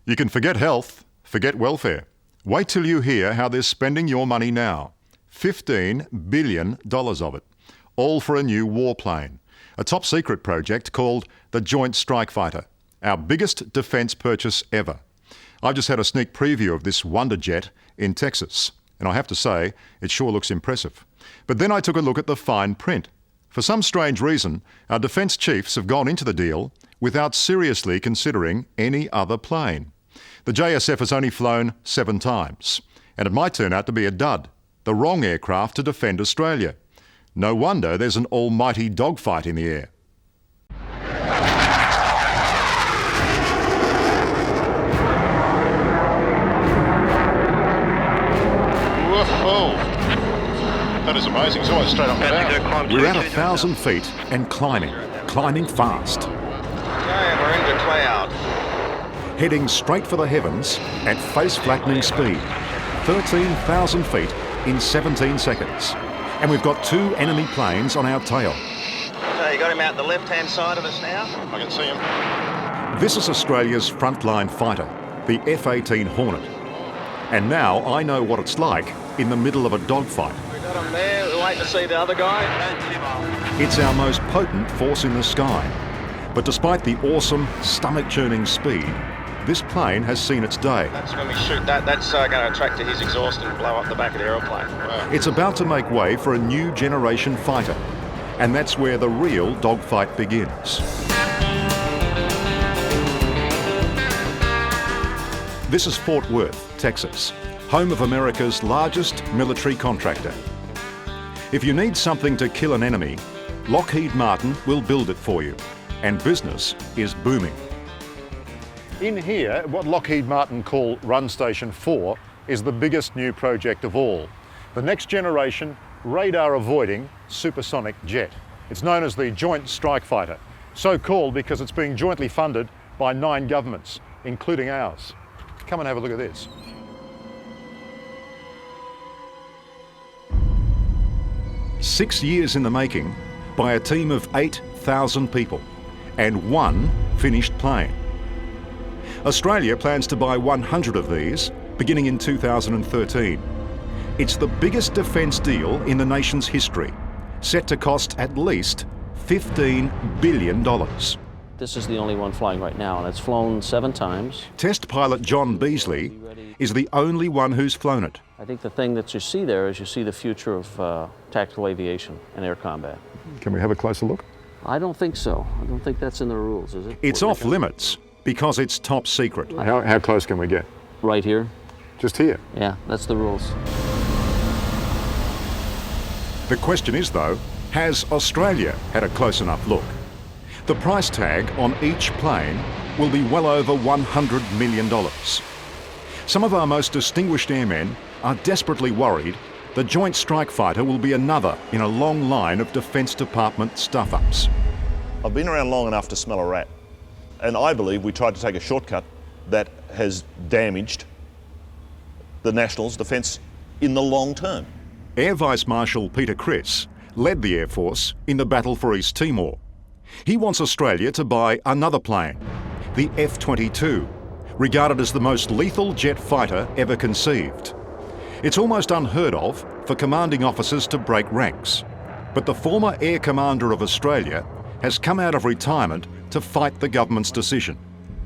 You can forget health, forget welfare. Wait till you hear how they're spending your money now. $15 billion of it. All for a new warplane. A top secret project called the Joint Strike Fighter. Our biggest defence purchase ever. I've just had a sneak preview of this wonder jet in Texas. And I have to say, it sure looks impressive. But then I took a look at the fine print. For some strange reason, our defence chiefs have gone into the deal without seriously considering any other plane. The JSF has only flown 7 times, and it might turn out to be a dud, the wrong aircraft to defend Australia. No wonder there's an almighty dogfight in the air. Whoa! That is amazing. It's almost straight up the bow. We're at 1,000 feet and climbing fast. Okay, we're into cloud. Heading straight for the heavens at face-flattening speed. 13,000 feet in 17 seconds. And we've got 2 enemy planes on our tail. Okay, you got him out the left-hand side of us now? I can see him. This is Australia's frontline fighter, the F-18 Hornet. And now I know what it's like in the middle of a dogfight. We got him there. We're waiting to see the other guy. It's our most potent force in the sky. But despite the awesome, stomach-churning speed, this plane has seen its day. That's when we shoot that. That's going to attract to his exhaust and blow up the back of the aeroplane. Wow. It's about to make way for a new generation fighter. And that's where the real dogfight begins. This is Fort Worth, Texas, home of America's largest military contractor. If you need something to kill an enemy, Lockheed Martin will build it for you. And business is booming. In here, what Lockheed Martin call Run Station 4 is the biggest new project of all. The next generation radar-avoiding supersonic jet. It's known as the Joint Strike Fighter, so called because it's being jointly funded by 9 governments, including ours. Come and have a look at this. Six years in the making by a team of 8,000 people and 1 finished plane. Australia plans to buy 100 of these beginning in 2013. It's the biggest defence deal in the nation's history, set to cost at least $15 billion. This is the only one flying right now, and it's flown 7 times. Test pilot John Beasley is the only one who's flown it. I think the thing that you see there is you see the future of tactical aviation and air combat. Can we have a closer look? I don't think so. I don't think that's in the rules, is it? It's off limits because it's top secret. How close can we get? Right here. Just here? Yeah, that's the rules. The question is, though, has Australia had a close enough look? The price tag on each plane will be well over $100 million. Some of our most distinguished airmen are desperately worried the Joint Strike Fighter will be another in a long line of Defence Department stuff-ups. I've been around long enough to smell a rat, and I believe we tried to take a shortcut that has damaged the Nationals' defence in the long term. Air Vice Marshal Peter Criss led the Air Force in the battle for East Timor. He wants Australia to buy another plane, the F-22, regarded as the most lethal jet fighter ever conceived. It's almost unheard of for commanding officers to break ranks, but the former Air Commander of Australia has come out of retirement to fight the government's decision.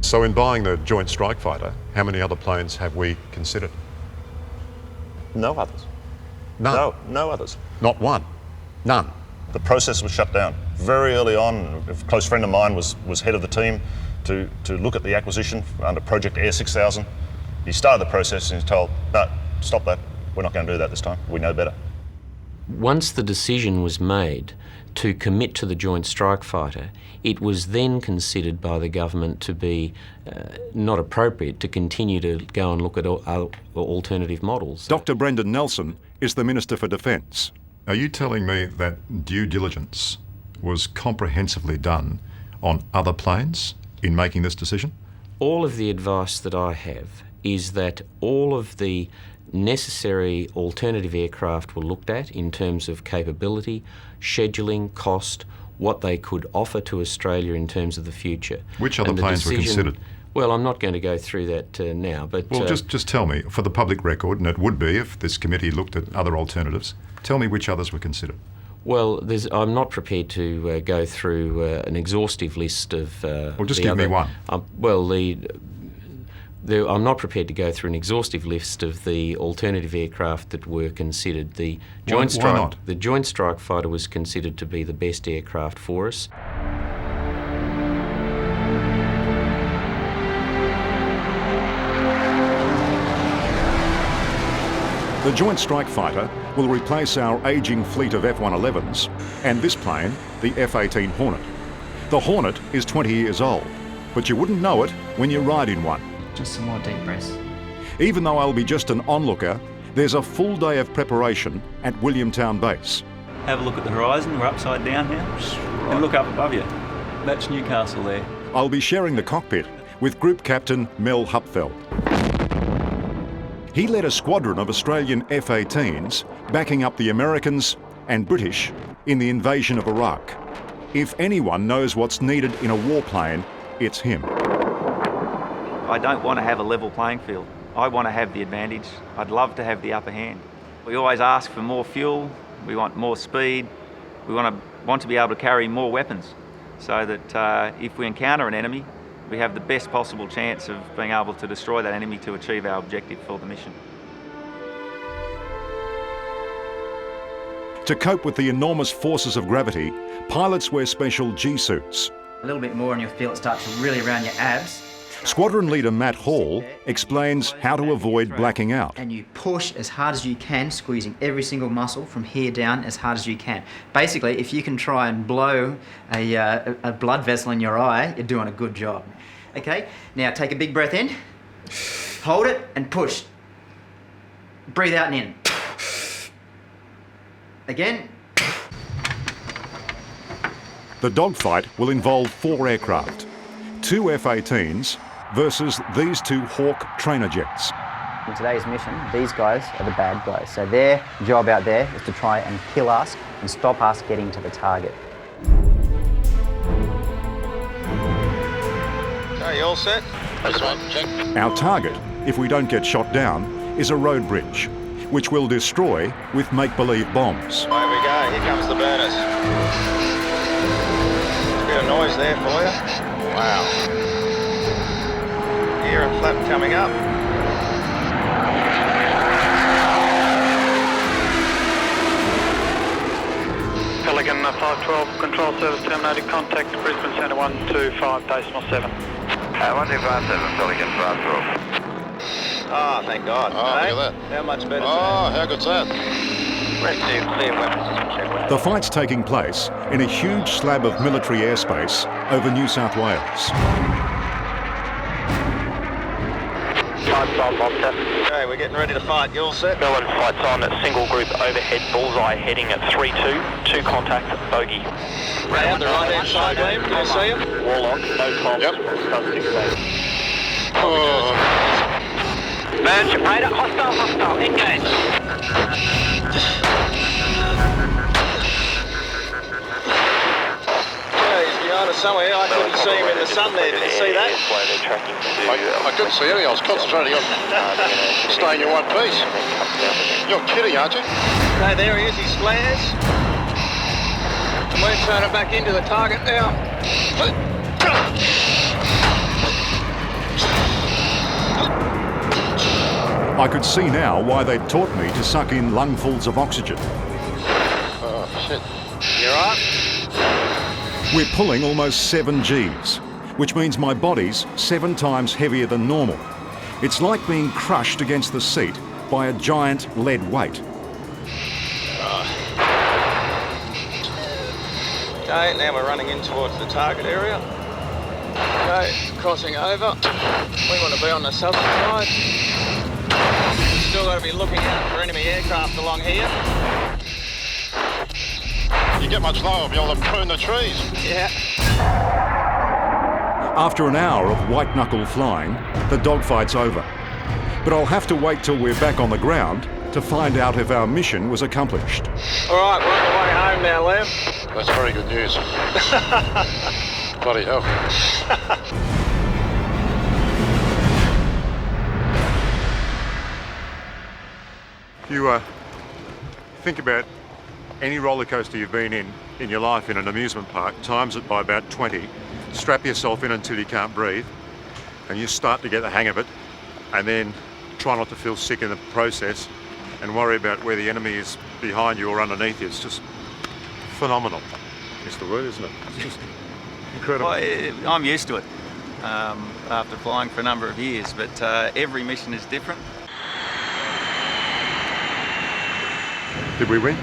So in buying the Joint Strike Fighter, how many other planes have we considered? No others. None? No others. Not one? None? The process was shut down. Very early on, a close friend of mine was head of the team to look at the acquisition under Project Air 6000. He started the process and he's told, no, stop that. We're not going to do that this time. We know better. Once the decision was made to commit to the Joint Strike Fighter, it was then considered by the government to be not appropriate to continue to go and look at alternative models. Dr. Brendan Nelson is the Minister for Defence. Are you telling me that due diligence was comprehensively done on other planes in making this decision? All of the advice that I have is that all of the necessary alternative aircraft were looked at in terms of capability, scheduling, cost, what they could offer to Australia in terms of the future. Which other planes were considered? Well, I'm not going to go through that now, but... Well, just tell me, for the public record, and it would be if this committee looked at other alternatives, tell me which others were considered. Well, I'm not prepared to go through an exhaustive list of... Well, just give me one. I'm not prepared to go through an exhaustive list of the alternative aircraft that were considered. The Joint Strike Fighter was considered to be the best aircraft for us. The Joint Strike Fighter will replace our ageing fleet of F-111s and this plane, the F-18 Hornet. The Hornet is 20 years old, but you wouldn't know it when you ride in one. Just some more deep breaths. Even though I'll be just an onlooker, there's a full day of preparation at Williamtown Base. Have a look at the horizon, we're upside down here, and look up above you. That's Newcastle there. I'll be sharing the cockpit with Group Captain Mel Hupfeld. He led a squadron of Australian F-18s backing up the Americans and British in the invasion of Iraq. If anyone knows what's needed in a warplane, it's him. I don't want to have a level playing field. I want to have the advantage. I'd love to have the upper hand. We always ask for more fuel, we want more speed, we want to be able to carry more weapons so that if we encounter an enemy, we have the best possible chance of being able to destroy that enemy to achieve our objective for the mission. To cope with the enormous forces of gravity, pilots wear special G-suits. A little bit more and you'll feel it start to really around your abs. Squadron leader Matt Hall explains how to avoid blacking out. And you push as hard as you can, squeezing every single muscle from here down as hard as you can. Basically, if you can try and blow a blood vessel in your eye, you're doing a good job. Okay, now take a big breath in, hold it and push. Breathe out and in. Again. The dogfight will involve 4 aircraft, 2 F-18s versus these 2 Hawk trainer jets. In today's mission, these guys are the bad guys. So their job out there is to try and kill us and stop us getting to the target. Okay, you all set? That's one, check. Our target, if we don't get shot down, is a road bridge, which we'll destroy with make-believe bombs. Here we go, here comes the burners. A bit of noise there for you. Wow. Gear and flap coming up. Pelican 512, control service terminated, contact Brisbane Centre 125.7. 1257, Pelican 512. Ah, thank God. Oh, hey? look at that. How much better? Oh, how good's that? Ready to clear weapons. Check weapons. The fight's taking place in a huge slab of military airspace over New South Wales. Okay, we're getting ready to fight. You all set? Berlin flights on at single group overhead bullseye heading at 3-2, 2 contact bogey. Round the right hand side, Liam. Can you see him? Warlock, no comms. Yep. Oh. Manship radar, hostile, engage. He's behind us somewhere. I couldn't see him in the sun there. Did you see that? I couldn't see anything. I was concentrating on staying in one piece. You're kidding, aren't you? Okay, there he is. He flares. And we're turning back into the target now. I could see now why they'd taught me to suck in lungfuls of oxygen. Oh, shit. You all right? We're pulling almost 7 Gs, which means my body's 7 times heavier than normal. It's like being crushed against the seat by a giant lead weight. Okay, now we're running in towards the target area. Okay, crossing over. We want to be on the southern side. We've still got to be looking out for enemy aircraft along here. You get much lower, you'll prune the trees. Yeah. After an hour of white-knuckle flying, the dogfight's over. But I'll have to wait till we're back on the ground to find out if our mission was accomplished. All right, we're on the way home now, Liam. That's very good news. Bloody hell. You think about any roller coaster you've been in your life in an amusement park, times it by about 20, strap yourself in until you can't breathe, and you start to get the hang of it, and then try not to feel sick in the process and worry about where the enemy is behind you or underneath you. It's just phenomenal. It's the word, isn't it? It's just incredible. Well, I'm used to it after flying for a number of years, but every mission is different. Did we win?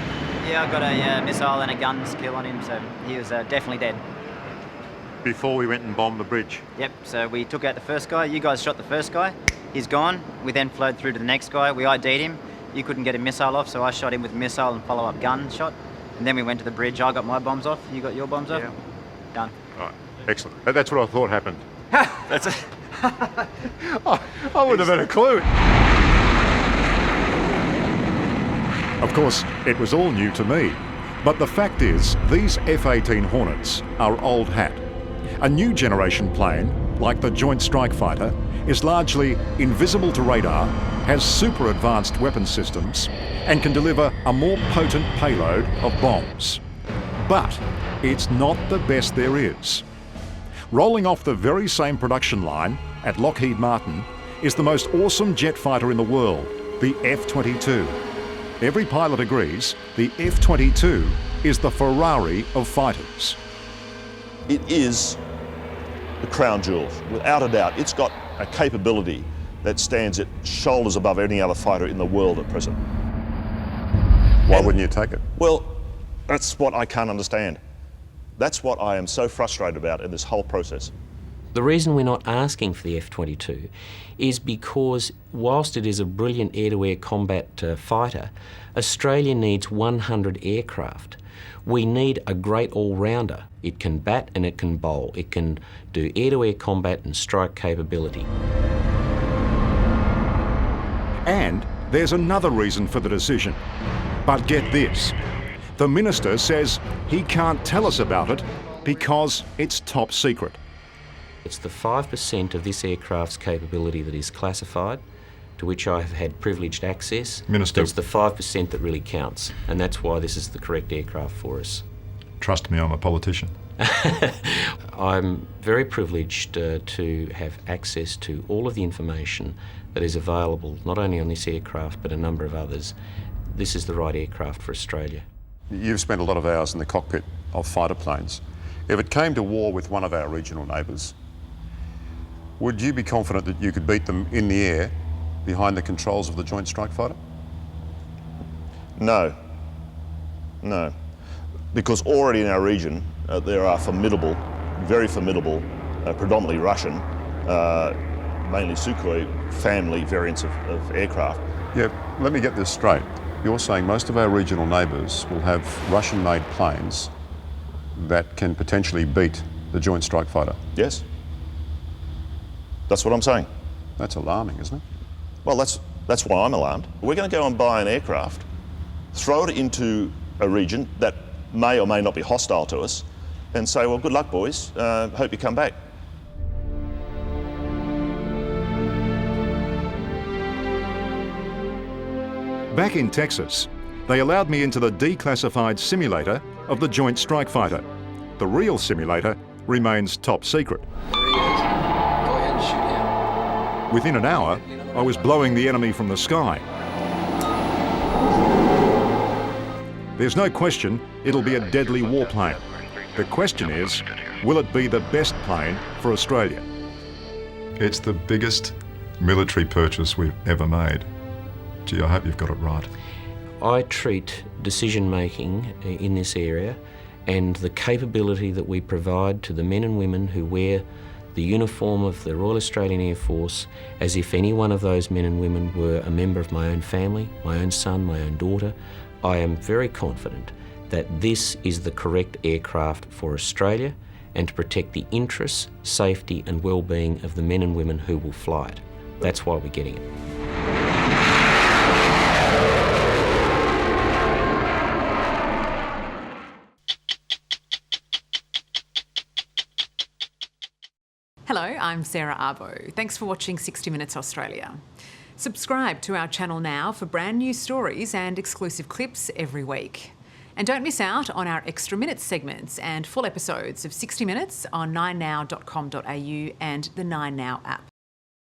Yeah, I got a missile and a gun skill on him, so he was definitely dead. Before we went and bombed the bridge? Yep, so we took out the first guy. You guys shot the first guy. He's gone. We then flowed through to the next guy. We ID'd him. You couldn't get a missile off, so I shot him with a missile and follow-up gun shot. And then we went to the bridge. I got my bombs off. You got your bombs off? Yeah. Done. Right, excellent. That's what I thought happened. That's it. I wouldn't have had a clue. Of course, it was all new to me. But the fact is, these F-18 Hornets are old hat. A new generation plane, like the Joint Strike Fighter, is largely invisible to radar, has super advanced weapon systems, and can deliver a more potent payload of bombs. But it's not the best there is. Rolling off the very same production line at Lockheed Martin is the most awesome jet fighter in the world, the F-22. Every pilot agrees the F-22 is the Ferrari of fighters. It is the crown jewel, without a doubt. It's got a capability that stands at shoulders above any other fighter in the world at present. Why wouldn't you take it? Well, that's what I can't understand. That's what I am so frustrated about in this whole process. The reason we're not asking for the F-22 is because whilst it is a brilliant air-to-air combat fighter, Australia needs 100 aircraft. We need a great all-rounder. It can bat and it can bowl. It can do air-to-air combat and strike capability. And there's another reason for the decision. But get this, the Minister says he can't tell us about it because it's top secret. It's the 5% of this aircraft's capability that is classified, to which I have had privileged access. Minister. It's the 5% that really counts, and that's why this is the correct aircraft for us. Trust me, I'm a politician. I'm very privileged to have access to all of the information that is available, not only on this aircraft, but a number of others. This is the right aircraft for Australia. You've spent a lot of hours in the cockpit of fighter planes. If it came to war with one of our regional neighbours, would you be confident that you could beat them in the air behind the controls of the Joint Strike Fighter? No. No. Because already in our region, there are formidable, very formidable, predominantly Russian, mainly Sukhoi family variants of aircraft. Yeah, let me get this straight. You're saying most of our regional neighbours will have Russian-made planes that can potentially beat the Joint Strike Fighter? Yes. That's what I'm saying. That's alarming, isn't it? Well, that's why I'm alarmed. We're going to go and buy an aircraft, throw it into a region that may or may not be hostile to us, and say, well, good luck, boys. Hope you come back. Back in Texas, they allowed me into the declassified simulator of the Joint Strike Fighter. The real simulator remains top secret. Within an hour, I was blowing the enemy from the sky. There's no question it'll be a deadly warplane. The question is, will it be the best plane for Australia? It's the biggest military purchase we've ever made. Gee, I hope you've got it right. I treat decision-making in this area and the capability that we provide to the men and women who wear the uniform of the Royal Australian Air Force as if any one of those men and women were a member of my own family, my own son, my own daughter. I am very confident that this is the correct aircraft for Australia and to protect the interests, safety and well-being of the men and women who will fly it. That's why we're getting it. Hello, I'm Sarah Abo. Thanks for watching 60 Minutes Australia. Subscribe to our channel now for brand new stories and exclusive clips every week. And don't miss out on our Extra Minutes segments and full episodes of 60 Minutes on 9now.com.au and the 9Now app.